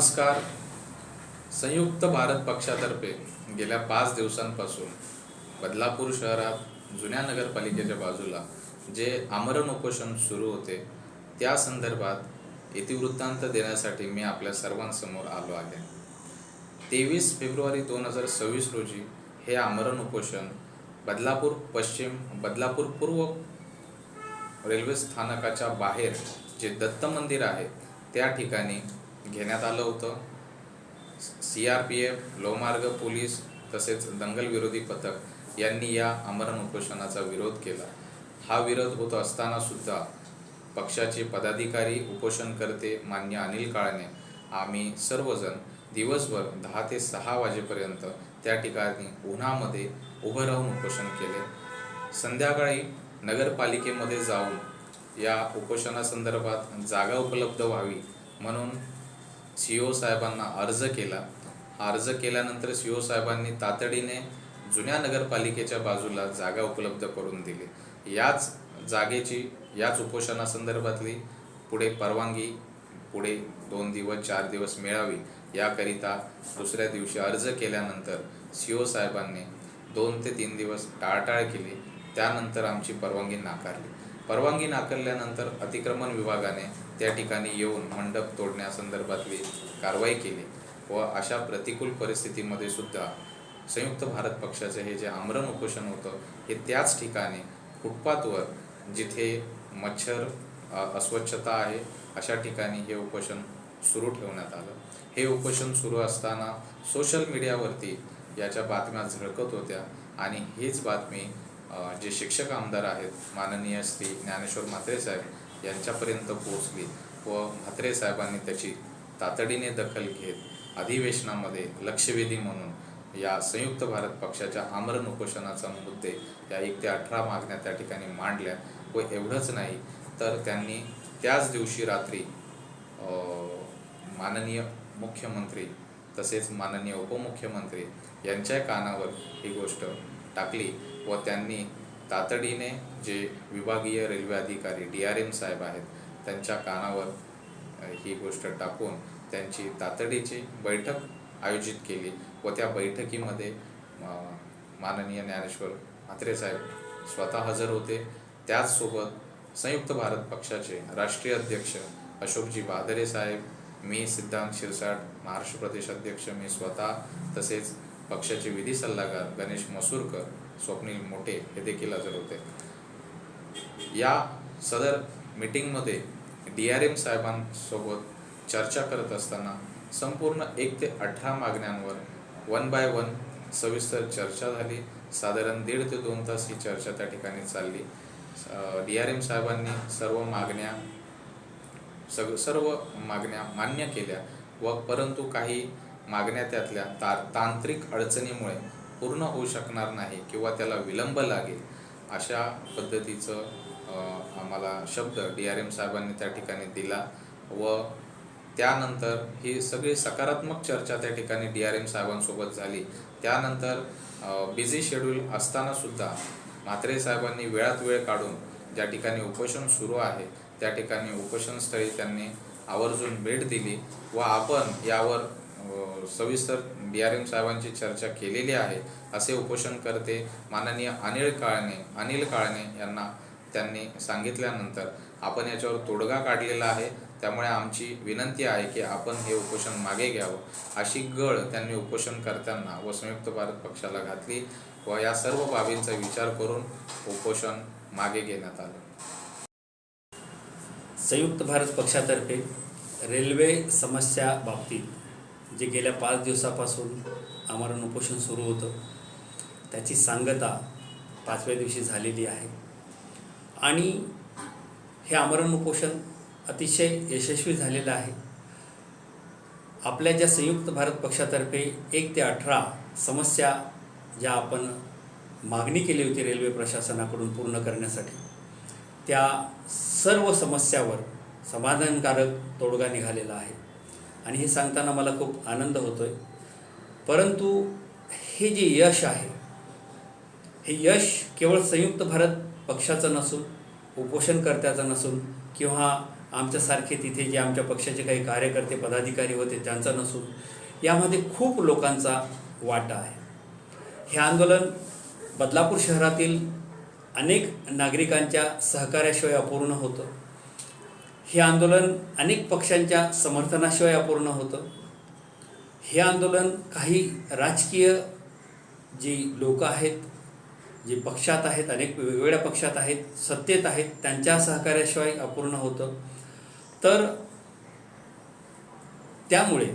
नमस्कार. संयुक्त भारत पक्षातर्फे गेल्या 5 दिवसांपासून बदलापूर शहरात जुन्या नगरपालिकेच्या बाजूला जे आमरण उपोषण सुरू होते त्या संदर्भात इतिवृत्तांत देण्यासाठी मी आपल्या सर्वांसमोर आलो आहे. 23 फेब्रुवारी 2026 रोजी हे आमरण उपोषण बदलापूर पश्चिम, बदलापूर पूर्व रेल्वे स्थानकाच्या बाहेर जे दत्त मंदिर आहे त्या ठिकाणी घेण्यात आलं होतं. CRPF, लोहमार्ग पोलीस तसेच दंगल विरोधी पथक यांनी या आमरण उपोषणाचा विरोध केला. हा विरोध होत असताना सुद्धा पक्षाचे पदाधिकारी, उपोषणकर्ते मान्य अनिल काळने आम्ही सर्वजण दिवसभर 10 ते 6 वाजेपर्यंत त्या ठिकाणी उन्हामध्ये उभं राहून उपोषण केले. संध्याकाळी नगरपालिकेमध्ये जाऊन या उपोषणासंदर्भात जागा उपलब्ध व्हावी म्हणून CO साहेबांना अर्ज केला. अर्ज केल्यानंतर CO साहेबांनी तातडीने जुन्या नगरपालिकेच्या बाजूला जागा उपलब्ध करून दिली. याच जागेची, याच उपोषणासंदर्भातली पुढे परवानगी 2 दिवस 4 दिवस मिळावी याकरिता दुसऱ्या दिवशी अर्ज केल्यानंतर CO साहेबांनी 2 ते 3 दिवस टाळाटाळ केली. त्यानंतर आमची परवानगी नाकारली. परवानगी नाकारल्यानंतर अतिक्रमण विभागाने त्या ठिकाणी येऊन मंडप तोडण्यासंदर्भातली कारवाई केली व अशा प्रतिकूल परिस्थितीमध्ये सुद्धा संयुक्त भारत पक्षाचे हे जे आमरण उपोषण होतं हे त्याच ठिकाणी फुटपाथवर, जिथे मच्छर अस्वच्छता आहे अशा ठिकाणी हे उपोषण सुरू ठेवण्यात आलं. हे उपोषण सुरू असताना सोशल मीडियावरती याच्या बातम्या झळकत होत्या आणि हीच बातमी जे शिक्षक आमदार आहेत माननीय श्री ज्ञानेश्वर म्हात्रे साहेब यांच्यापर्यंत पोहोचली व म्हात्रे साहेबांनी त्याची तातडीने दखल घेत अधिवेशनामध्ये लक्षवेधी म्हणून या संयुक्त भारत पक्षाच्या आमरण उपोषणाचा मुद्दे या 1 ते 18 मागण्या त्या ठिकाणी मांडल्या व एवढंच नाही तर त्यांनी त्याच दिवशी रात्री माननीय मुख्यमंत्री तसेच माननीय उपमुख्यमंत्री यांच्या कानावर ही गोष्ट टाकली व त्यांनी तातडीने जे विभागीय रेल्वे अधिकारी DRM साहेब आहेत त्यांच्या कानावर ही गोष्ट टाकून त्यांची तातडीची बैठक आयोजित केली व त्या बैठकीमध्ये माननीय ज्ञानेश्वर म्हात्रे साहेब स्वतः हजर होते. त्याचसोबत संयुक्त भारत पक्षाचे राष्ट्रीय अध्यक्ष अशोकजी बादरे साहेब, मी सिद्धांत शिरसाट, महाराष्ट्र प्रदेश अध्यक्ष मी स्वतः, तसेच पक्षाचे विधी सल्लागार गणेश मसूरकर, स्वप्नील मोठे हे देखील हजर होते. या सदर मीटिंगमध्ये DRM साहेबांसोबत चर्चा करत असताना संपूर्ण 1 ते 18 मागण्यांवर 1 बाय 1 सविस्तर चर्चा झाली. साधारण 1.5 ते 2 तास ही चर्चा त्या ठिकाणी चालली. DRM साहेबांनी सर्व मागण्या मान्य केल्या व परंतु काही मागण्या त्यातल्या तांत्रिक अडचणीमुळे पूर्ण होऊ शकणार नाही किंवा त्याला विलंब लागेल अशा पद्धतीचं आम्हाला शब्द DRM साहेबांनी त्या ठिकाणी दिला व त्यानंतर ही सगळी सकारात्मक चर्चा त्या ठिकाणी DRM साहेबांसोबत झाली. त्यानंतर बिझी शेड्यूल असतानासुद्धा म्हात्रे साहेबांनी वेळात वेळ काढून ज्या ठिकाणी उपोषण सुरू आहे त्या ठिकाणी उपोषणस्थळी त्यांनी आवर्जून भेट दिली व आपण यावर सविस्तर DRM साहेबांची चर्चा केलेली आहे असे उपोषणकर्ते माननीय अनिल काळने यांना त्यांनी सांगितल्यानंतर आपण याच्यावर तोडगा काढलेला आहे. त्यामुळे आमची विनंती आहे की आपण हे उपोषण मागे घ्यावं अशी गळ त्यांनी उपोषणकर्त्यांना व संयुक्त भारत पक्षाला घातली व या सर्व बाबींचा विचार करून उपोषण मागे घेण्यात आलं. संयुक्त भारत पक्षातर्फे रेल्वे समस्या बाबतीत जे गेल्या 5 दिवसापासून आमरण उपोषण सुरू होतं त्याची सांगता 5व्या दिवशी झालेली आहे आणि हे आमरण उपोषण अतिशय यशस्वी झालेलं आहे. आपल्या ज्या संयुक्त भारत पक्षातर्फे 1 ते 18 समस्या ज्या आपण मागणी केली होती रेल्वे प्रशासनाकडून पूर्ण करण्यासाठी त्या सर्व समस्यावर समाधानकारक तोडगा निघालेला आहे आणि हे सांगताना मला खूप आनंद होतोय. परंतु हे जे यश आहे हे यश केवळ संयुक्त भारत पक्षाचं नसून, उपोषणकर्त्याचं नसून किंवा आमच्यासारखे तिथे जे आमच्या पक्षाचे काही कार्यकर्ते पदाधिकारी होते त्यांचा नसून यामध्ये खूप लोकांचा वाटा आहे. हे आंदोलन बदलापूर शहरातील अनेक नागरिकांच्या सहकार्याशिवाय अपूर्ण होतं. हे आंदोलन अनेक पक्षांच्या समर्थनाशिवाय अपूर्ण होतं. हे आंदोलन काही राजकीय जी लोक आहेत, जे पक्षात आहेत, अनेक वेगवेगळ्या पक्षात आहेत, सत्तेत आहेत, त्यांच्या सहकार्याशिवाय अपूर्ण होतं. तर त्यामुळे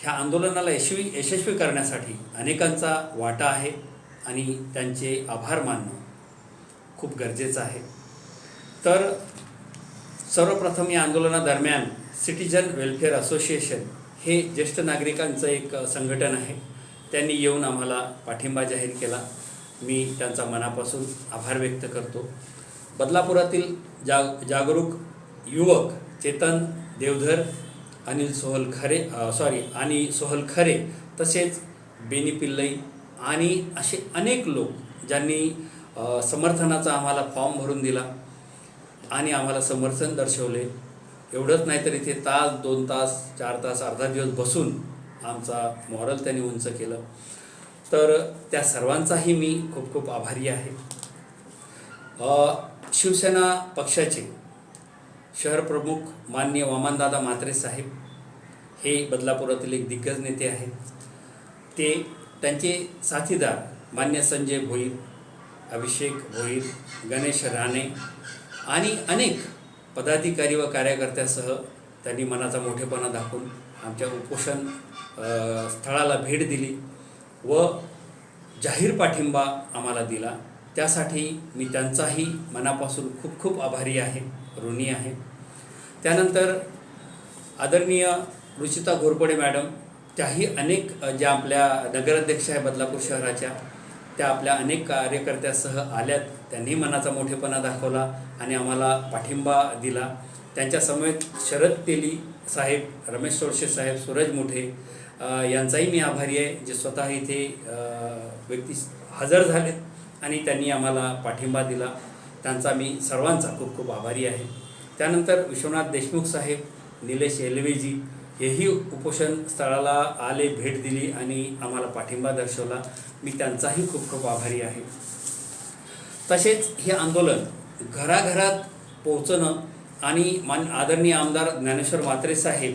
ह्या आंदोलनाला यशस्वी करण्यासाठी अनेकांचा वाटा आहे आणि त्यांचे आभार मानणं खूप गरजेचं आहे. तर सर्वप्रथम या आंदोलनादरम्यान सिटिझन वेलफेअर असोसिएशन हे ज्येष्ठ नागरिकांचं एक संघटन आहे. त्यांनी येऊन आम्हाला पाठिंबा जाहीर केला. मी त्यांचा मनापासून आभार व्यक्त करतो. बदलापुरातील जागरूक युवक चेतन देवधर, आणि सोहल खरे तसेच बेनी पिल्लई आणि असे अनेक लोक ज्यांनी समर्थनाचा आम्हाला फॉर्म भरून दिला आणि आम्हाला समर्थन दर्शवले. एवढंच नाही तर इथे तास, 2 तास, 4 तास, अर्धा दिवस बसून आमचा मॉरल त्यांनी उंच केलं. तर त्या सर्वांचाही मी खूप खूप आभारी आहे. शिवसेना पक्षाचे शहर प्रमुख माननीय वामनदादा म्हात्रे साहेब हे बदलापुरातील एक दिग्गज नेते आहेत. त्यांचे साथीदार मान्य संजय भोईर, अभिषेक भोईर, गणेश राणे आणि अनेक पदाधिकारी व कार्यकर्त्यासह त्यांनी मनाचा मोठेपणा दाखवून आमच्या उपोषण स्थळाला भेट दिली व जाहीर पाठिंबा आम्हाला दिला. त्यासाठी मी त्यांचाही मनापासून खूप खूप आभारी आहे, ऋणी आहे. त्यानंतर आदरणीय रुचिता घोरपडे मॅडम, त्याही अनेक ज्या आपल्या नगराध्यक्ष आहे बदलापूर शहराच्या, त्या आपल्या अनेक कार्यकर्त्यासह आल्यात. त्यांनी मनाचा मोठेपणा दाखवला आणि आम्हाला पाठिंबा दिला. त्यांच्यासमवेत शरद तेली साहेब, रमेश सोडशे साहेब, सूरज मोठे यांचाही मी आभारी आहे, जे स्वतः इथे व्यक्ती हजर झालेत आणि त्यांनी आम्हाला पाठिंबा दिला. त्यांचा मी सर्वांचा खूप खूप आभारी आहे. त्यानंतर विश्वनाथ देशमुख साहेब, निलेश एलवेजी हेही उपोषण स्थळाला आले, भेट दिली आणि आम्हाला पाठिंबा दर्शवला. मी त्यांचाही खूप खूप आभारी आहे. तसेच हे आंदोलन घराघरात पोहोचणं आणि आदरणीय आमदार ज्ञानेश्वर म्हात्रे साहेब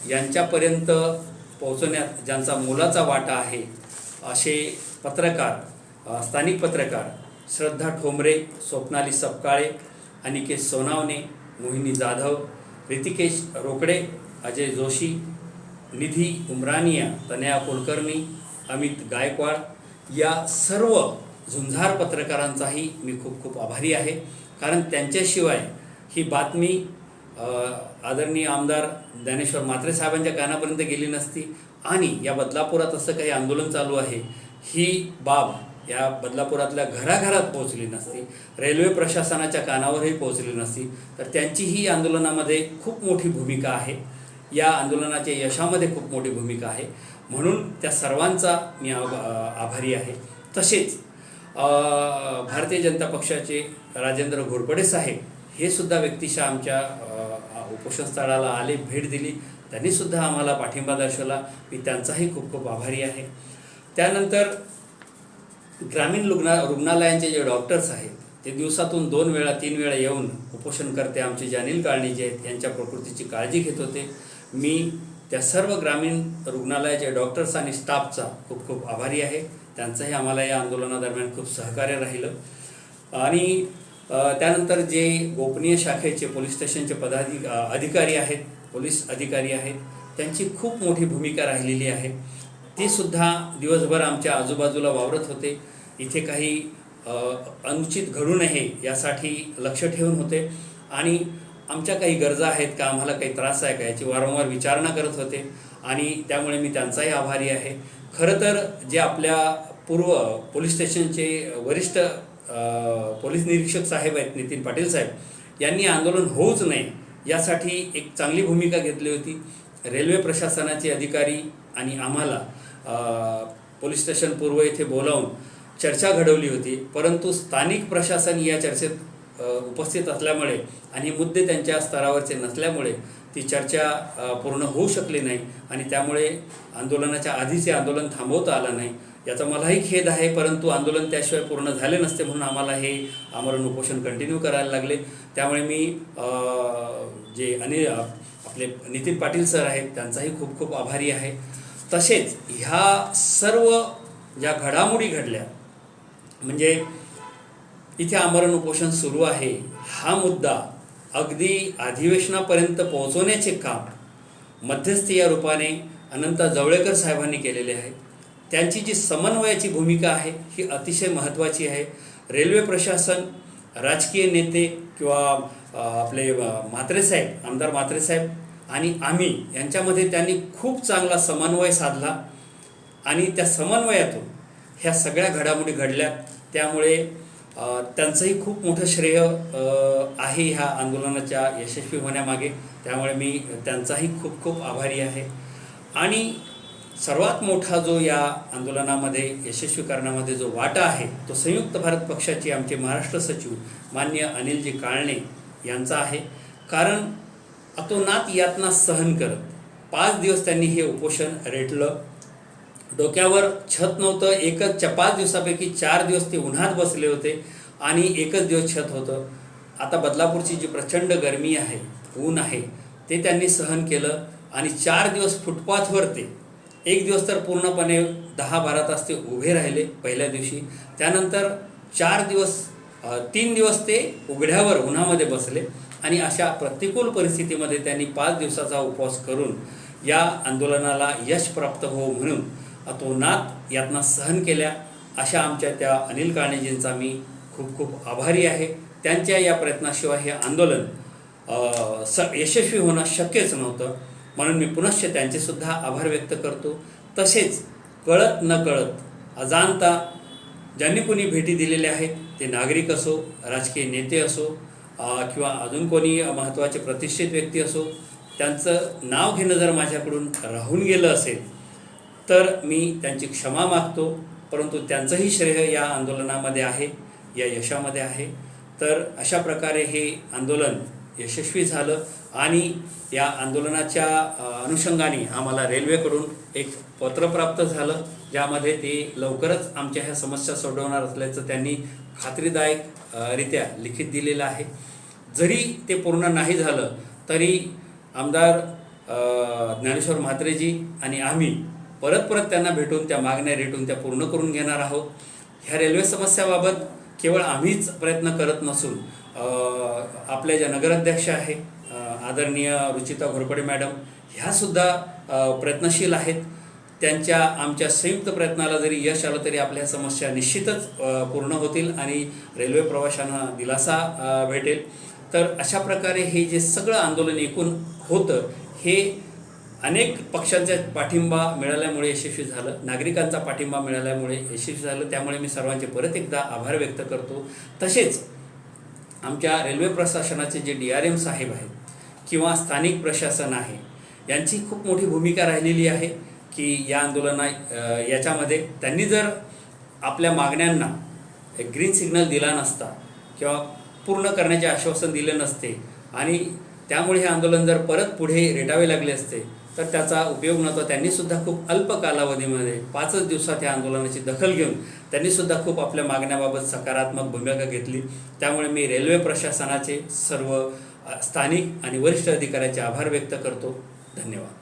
यांच्यापर्यंत पोहोचण्यात ज्यांचा मोलाचा वाटा आहे असे पत्रकार, स्थानिक पत्रकार श्रद्धा ठोंबरे, स्वप्नाली सपकाळे, अनिकेत सोनावणे, मोहिनी जाधव, ऋतिकेश रोकडे, अजय जोशी, निधी उमरानिया, तनया कुलकर्णी, अमित गायकवाड या सर्व झुंजार पत्रकारांचाही मी खूप खूप आभारी आहे. कारण त्यांच्याशिवाय ही बातमी आदरणीय आमदार ज्ञानेश्वर म्हात्रे साहेबांच्या कानापर्यंत गेली नसती आणि या बदलापुरात असं काही आंदोलन चालू आहे ही बाब या बदलापुरातल्या घराघरात पोहोचली नसती, रेल्वे प्रशासनाच्या कानावरही पोहोचली नसती. तर त्यांचीही आंदोलनामध्ये खूप मोठी भूमिका आहे, या आंदोलनाच्या यशामध्ये खूप मोठी भूमिका आहे. म्हणून त्या सर्वांचा मी आभारी आहे. तसेच भारतीय जनता पक्षाचे राजेंद्र घोरपडे साहेब हे सुद्धा व्यक्तिशः आमच्या उपोषण स्थळाला आले, भेट दिली. त्यांनीसुद्धा आम्हाला पाठिंबा दर्शवला. मी त्यांचाही खूप खूप आभारी आहे. त्यानंतर ग्रामीण रुग्णालयांचे जे डॉक्टर्स आहेत ते दिवसातून 2 वेळा 3 वेळा येऊन उपोषणकर्ते आमचे जे अनिल काळणी जे आहेत यांच्या प्रकृतीची काळजी घेत होते. मी त्या सर्व ग्रामीण रुग्णालयाचे डॉक्टर्स आणि स्टाफचा खूप खूप आभारी आहे. त्यांचंही आम्हाला या आंदोलनादरम्यान खूप सहकार्य राहिलं. आणि त्यानंतर जे गोपनीय शाखेचे पोलीस स्टेशनचे अधिकारी आहेत, पोलीस अधिकारी आहेत, त्यांची खूप मोठी भूमिका राहिलेली आहे. ते सुद्धा दिवसभर आमच्या आजूबाजूला वावरत होते. इथे काही अनुचित घडू नये यासाठी लक्ष ठेवून होते आणि आमच्या काही गरजा आहेत का, आम्हाला काही त्रास आहे का याची वारंवार विचारणा करत होते आणि त्यामुळे मी त्यांचाही आभारी आहे. खरं तर जे आपल्या पूर्व पोलीस स्टेशनचे वरिष्ठ पोलीस निरीक्षक साहेब आहेत नितीन पाटील साहेब, यांनी आंदोलन होऊच नये यासाठी एक चांगली भूमिका घेतली होती. रेल्वे प्रशासनाचे अधिकारी आणि आम्हाला पोलीस स्टेशन पूर्व येथे बोलावून चर्चा घडवली होती, परंतु स्थानिक प्रशासन या चर्चेत उपस्थित असल्यामुळे आणि मुद्दे त्यांच्या स्तरावरचे नसल्यामुळे ती चर्चा पूर्ण होऊ शकली नाही आणि त्यामुळे आंदोलनाच्या आधीचे आंदोलन थांबवता आलं नाही. याचा मलाही खेद आहे, परंतु आंदोलन त्याशिवाय पूर्ण झाले नसते म्हणून आम्हाला हे आमरण उपोषण कंटिन्यू करायला लागले. त्यामुळे मी जे आपले नितीन पाटील सर आहेत त्यांचाही खूप खूप आभारी आहे. तसेच ह्या सर्व ज्या घडामोडी घडल्या, म्हणजे इथे आमरण उपोषण सुरू आहे हा मुद्दा अगदी अधिवेशनापर्यंत पोहोचवण्याचे काम मध्यस्थी या रूपाने अनंता जवळेकर साहेबांनी केलेले आहे. त्यांची जी समन्वयाची भूमिका आहे ही अतिशय महत्त्वाची आहे. रेल्वे प्रशासन, राजकीय नेते किंवा आपले म्हात्रेसाहेब, आमदार म्हात्रेसाहेब आणि आम्ही यांच्यामध्ये त्यांनी खूप चांगला समन्वय साधला आणि त्या समन्वयातून ह्या सगळ्या घडामोडी घडल्या. त्यामुळे त्यांचंही खूप मोठं श्रेय आहे ह्या आंदोलनाच्या यशस्वी होण्यामागे. त्यामुळे मी त्यांचाही खूप खूप आभारी आहे. आणि सर्वात मोठा जो या आंदोलनामध्ये यशस्वी करण्यामध्ये जो वाटा आहे तो संयुक्त भारत पक्षाचे आमचे महाराष्ट्र सचिव माननीय अनिलजी काळणे यांचा आहे. कारण अतोनात यातना सहन करत 5 दिवस त्यांनी हे उपोषण रेटलं. डोक्यावर छत नव्हतं. 5 दिवसापैकी 4 दिवस ते उन्हात बसले होते आणि 1च दिवस छत होतं. आता बदलापूरची जी प्रचंड गरमी आहे, ऊन आहे, ते त्यांनी सहन केलं आणि 4 दिवस फुटपाथवर ते 1 दिवस तर पूर्णपणे 10-12 तास ते उभे राहिले पहिल्या दिवशी. त्यानंतर 3 दिवस ते उघड्यावर उन्हामध्ये बसले आणि अशा प्रतिकूल परिस्थितीमध्ये त्यांनी 5 दिवसाचा उपवास करून या आंदोलनाला यश प्राप्त हो म्हणून अतोनात यातना सहन केल्या. अशा आमच्या त्या अनिल काळणेजींचा मी खूप खूप आभारी आहे. त्यांच्या या प्रयत्नाशिवाय हे आंदोलन यशस्वी होणं शक्यच नव्हतं. म्हणून मी पुनश्च त्यांचेसुद्धा आभार व्यक्त करतो. तसेच कळत नकळत अजाणता ज्यांनी कोणी भेटी दिलेल्या आहेत, ते नागरिक असो, राजकीय नेते असो किंवा अजून कोणी महत्त्वाचे प्रतिष्ठित व्यक्ती असो, त्यांचं नाव घेणं जर माझ्याकडून राहून गेलं असेल तर मी त्यांची क्षमा मागतो. परंतु त्यांचंही श्रेय या आंदोलनामध्ये आहे, या यशामध्ये आहे. तर अशा प्रकारे हे आंदोलन यशस्वी झालं आणि या आंदोलनाच्या अनुषंगाने आम्हाला रेल्वेकडून एक पत्र प्राप्त झालं, ज्यामध्ये ते लवकरच आमच्या ह्या समस्या सोडवणार असल्याचं त्यांनी खात्रीदायक रित्या लिखित दिलेलं आहे. जरी ते पूर्ण नाही झालं तरी आमदार ज्ञानेश्वर म्हात्रेजी आणि आम्ही परत त्यांना भेटून त्या मागण्या रेटून त्या पूर्ण करून घेणार आहोत. ह्या रेल्वे समस्याबाबत केवळ आम्हीच प्रयत्न करत नसून आपल्या ज्या नगराध्यक्ष आहे आदरणीय रुचिता घोरपडे मॅडम, ह्यासुद्धा प्रयत्नशील आहेत. त्यांच्या आमच्या संयुक्त प्रयत्नाला जरी यश आलं तरी आपल्या समस्या निश्चितच पूर्ण होतील आणि रेल्वे प्रवाशांना दिलासा भेटेल. तर अशा प्रकारे हे जे सगळं आंदोलन एकूण होतं हे अनेक पक्षांचा पाठिंबा मिळाल्यामुळे यशस्वी झालं, नागरिकांचा पाठिंबा मिळाल्यामुळे यशस्वी झालं. त्यामुळे मी सर्वांचे परत एकदा आभार व्यक्त करतो. तसेच आमच्या रेल्वे प्रशासनाचे जे DRM साहेब आहेत किंवा स्थानिक प्रशासन आहे, यांची खूप मोठी भूमिका राहिलेली आहे की या याच्यामध्ये त्यांनी जर आपल्या मागण्यांना एक ग्रीन सिग्नल दिला नसता किंवा पूर्ण करण्याचे आश्वासन दिले नसते आणि त्यामुळे हे आंदोलन जर परत पुढे रेटावे लागले असते तर त्याचा उपयोग नव्हता. त्यांनीसुद्धा खूप अल्प कालावधीमध्ये 5च दिवसात या आंदोलनाची दखल घेऊन त्यांनीसुद्धा खूप आपल्या मागण्याबाबत सकारात्मक भूमिका घेतली. त्यामुळे मी रेल्वे प्रशासनाचे सर्व स्थानिक आणि वरिष्ठ अधिकाऱ्यांचे आभार व्यक्त करतो. धन्यवाद.